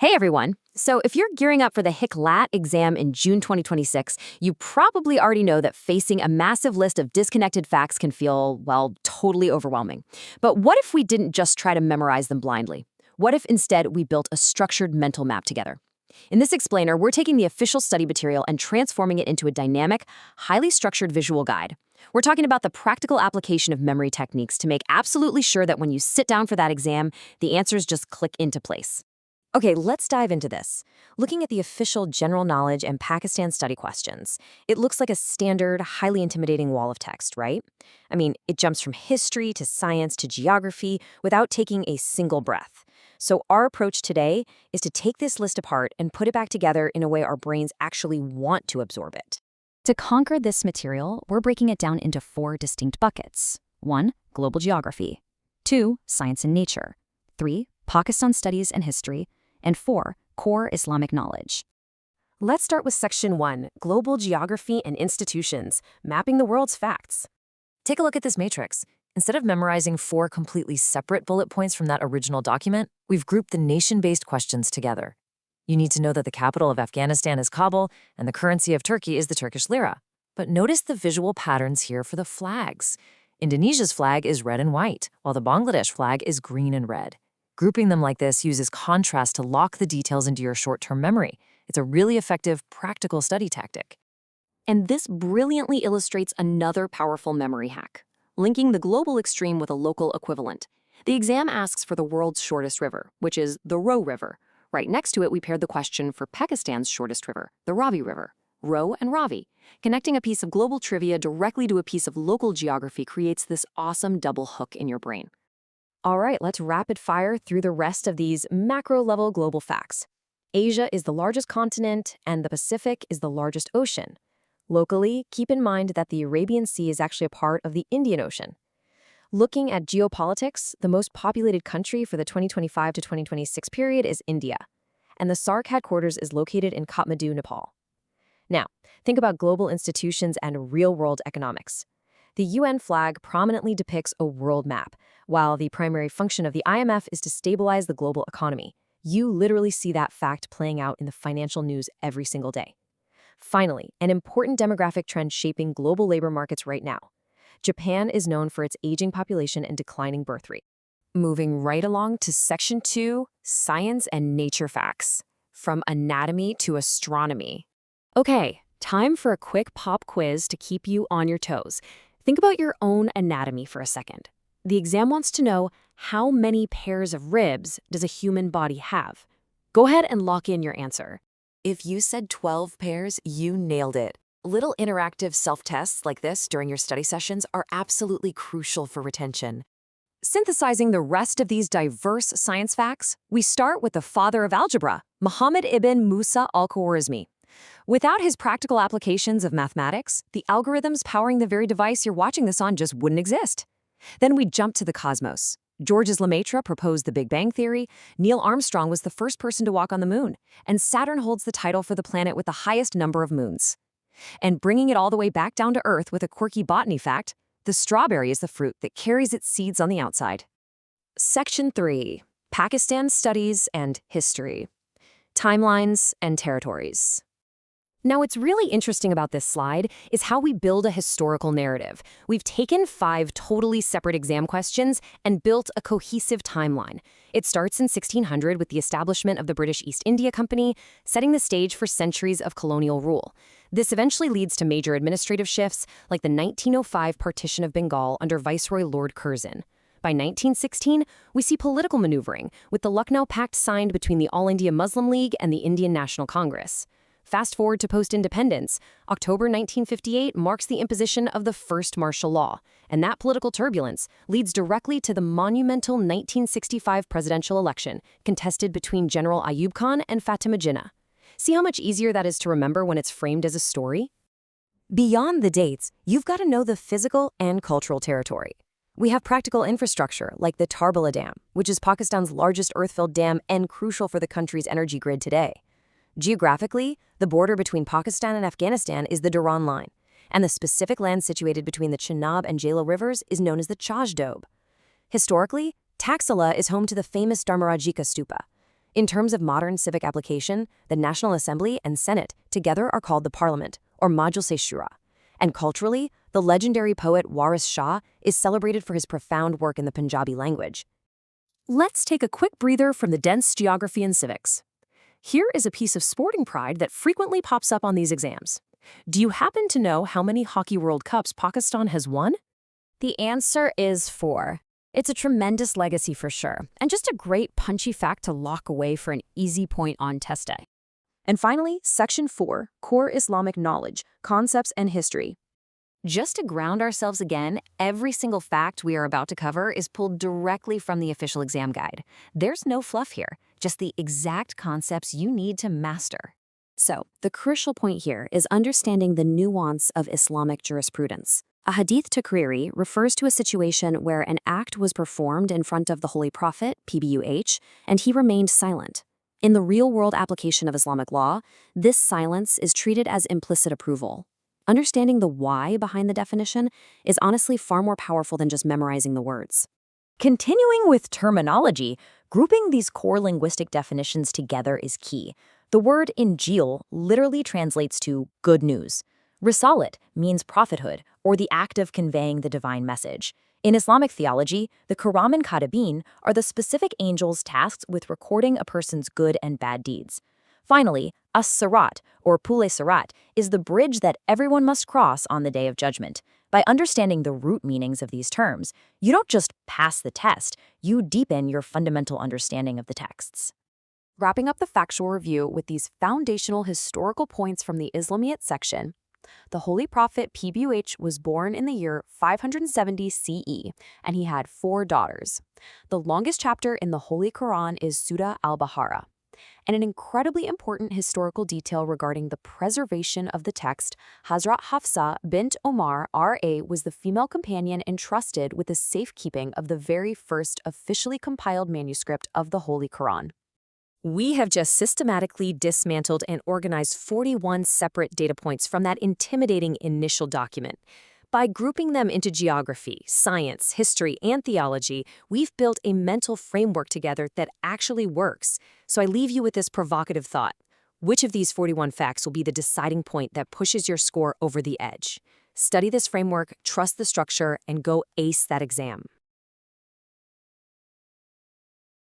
Hey everyone! So if you're gearing up for the HEC LAT exam in June 2026, you probably already know that facing a massive list of disconnected facts can feel, well, totally overwhelming. But what if we didn't just try to memorize them blindly? What if instead we built a structured mental map together? In this explainer, we're taking the official study material and transforming it into a dynamic, highly structured visual guide. We're talking about the practical application of memory techniques to make absolutely sure that when you sit down for that exam, the answers just click into place. Okay, let's dive into this. Looking at the official general knowledge and Pakistan study questions, it looks like a standard, highly intimidating wall of text, right? I mean, it jumps from history to science to geography without taking a single breath. So our approach today is to take this list apart and put it back together in a way our brains actually want to absorb it. To conquer this material, we're breaking it down into 4 distinct buckets. 1. Global geography. 2. Science and nature. 3. Pakistan studies and history. And 4. Core Islamic knowledge. Let's start with Section 1, Global Geography and Institutions, Mapping the World's Facts. Take a look at this matrix. Instead of memorizing 4 completely separate bullet points from that original document, we've grouped the nation-based questions together. You need to know that the capital of Afghanistan is Kabul and the currency of Turkey is the Turkish lira. But notice the visual patterns here for the flags. Indonesia's flag is red and white, while the Bangladesh flag is green and red. Grouping them like this uses contrast to lock the details into your short-term memory. It's a really effective, practical study tactic. And this brilliantly illustrates another powerful memory hack, linking the global extreme with a local equivalent. The exam asks for the world's shortest river, which is the Row River. Right next to it, we paired the question for Pakistan's shortest river, the Ravi River. Row and Ravi. Connecting a piece of global trivia directly to a piece of local geography creates this awesome double hook in your brain. All right, let's rapid fire through the rest of these macro-level global facts. Asia is the largest continent, and the Pacific is the largest ocean. Locally, keep in mind that the Arabian Sea is actually a part of the Indian Ocean. Looking at geopolitics, the most populated country for the 2025 to 2026 period is India, and the SAARC headquarters is located in Kathmandu, Nepal. Now, think about global institutions and real-world economics. The UN flag prominently depicts a world map, while the primary function of the IMF is to stabilize the global economy. You literally see that fact playing out in the financial news every single day. Finally, an important demographic trend shaping global labor markets right now. Japan is known for its aging population and declining birth rate. Moving right along to Section 2, Science and Nature Facts. From anatomy to astronomy. Okay, time for a quick pop quiz to keep you on your toes. Think about your own anatomy for a second. The exam wants to know how many pairs of ribs does a human body have? Go ahead and lock in your answer. If you said 12 pairs, you nailed it. Little interactive self-tests like this during your study sessions are absolutely crucial for retention. Synthesizing the rest of these diverse science facts, we start with the father of algebra, Muhammad ibn Musa al-Khwarizmi. Without his practical applications of mathematics, the algorithms powering the very device you're watching this on just wouldn't exist. Then we jump to the cosmos. Georges Lemaitre proposed the Big Bang Theory, Neil Armstrong was the first person to walk on the moon, and Saturn holds the title for the planet with the highest number of moons. And bringing it all the way back down to Earth with a quirky botany fact, the strawberry is the fruit that carries its seeds on the outside. Section 3. Pakistan Studies and History. Timelines and Territories. Now, what's really interesting about this slide is how we build a historical narrative. We've taken 5 totally separate exam questions and built a cohesive timeline. It starts in 1600 with the establishment of the British East India Company, setting the stage for centuries of colonial rule. This eventually leads to major administrative shifts, like the 1905 partition of Bengal under Viceroy Lord Curzon. By 1916, we see political maneuvering, with the Lucknow Pact signed between the All India Muslim League and the Indian National Congress. Fast forward to post-independence, October 1958 marks the imposition of the first martial law, and that political turbulence leads directly to the monumental 1965 presidential election contested between General Ayub Khan and Fatima Jinnah. See how much easier that is to remember when it's framed as a story? Beyond the dates, you've got to know the physical and cultural territory. We have practical infrastructure like the Tarbela Dam, which is Pakistan's largest earth-filled dam and crucial for the country's energy grid today. Geographically, the border between Pakistan and Afghanistan is the Durand Line, and the specific land situated between the Chenab and Jhelum rivers is known as the Chaj Doab. Historically, Taxila is home to the famous Dharmarajika Stupa. In terms of modern civic application, the National Assembly and Senate together are called the Parliament, or Majlis-e-Shura. And culturally, the legendary poet Waris Shah is celebrated for his profound work in the Punjabi language. Let's take a quick breather from the dense geography and civics. Here is a piece of sporting pride that frequently pops up on these exams. Do you happen to know how many Hockey World Cups Pakistan has won? The answer is 4. It's a tremendous legacy for sure, and just a great punchy fact to lock away for an easy point on test day. And finally, Section 4, Core Islamic Knowledge, Concepts and History. Just to ground ourselves again, every single fact we are about to cover is pulled directly from the official exam guide. There's no fluff here, just the exact concepts you need to master. So, the crucial point here is understanding the nuance of Islamic jurisprudence. A hadith takriri refers to a situation where an act was performed in front of the Holy Prophet, PBUH, and he remained silent. In the real-world application of Islamic law, this silence is treated as implicit approval. Understanding the why behind the definition is honestly far more powerful than just memorizing the words. Continuing with terminology, grouping these core linguistic definitions together is key. The word Injil literally translates to good news. Risalat means prophethood, or the act of conveying the divine message. In Islamic theology, the Kiram and Katibin are the specific angels tasked with recording a person's good and bad deeds. Finally, As-Sirat, or Pule-Sirat, is the bridge that everyone must cross on the Day of Judgment. By understanding the root meanings of these terms, you don't just pass the test, you deepen your fundamental understanding of the texts. Wrapping up the factual review with these foundational historical points from the Islamiat section, the Holy Prophet PBUH was born in the year 570 CE, and he had 4 daughters. The longest chapter in the Holy Quran is Surah Al-Baqarah. And an incredibly important historical detail regarding the preservation of the text, Hazrat Hafsa bint Omar R.A. was the female companion entrusted with the safekeeping of the very first officially compiled manuscript of the Holy Quran. We have just systematically dismantled and organized 41 separate data points from that intimidating initial document. By grouping them into geography, science, history, and theology, we've built a mental framework together that actually works. So I leave you with this provocative thought. Which of these 41 facts will be the deciding point that pushes your score over the edge? Study this framework, trust the structure, and go ace that exam.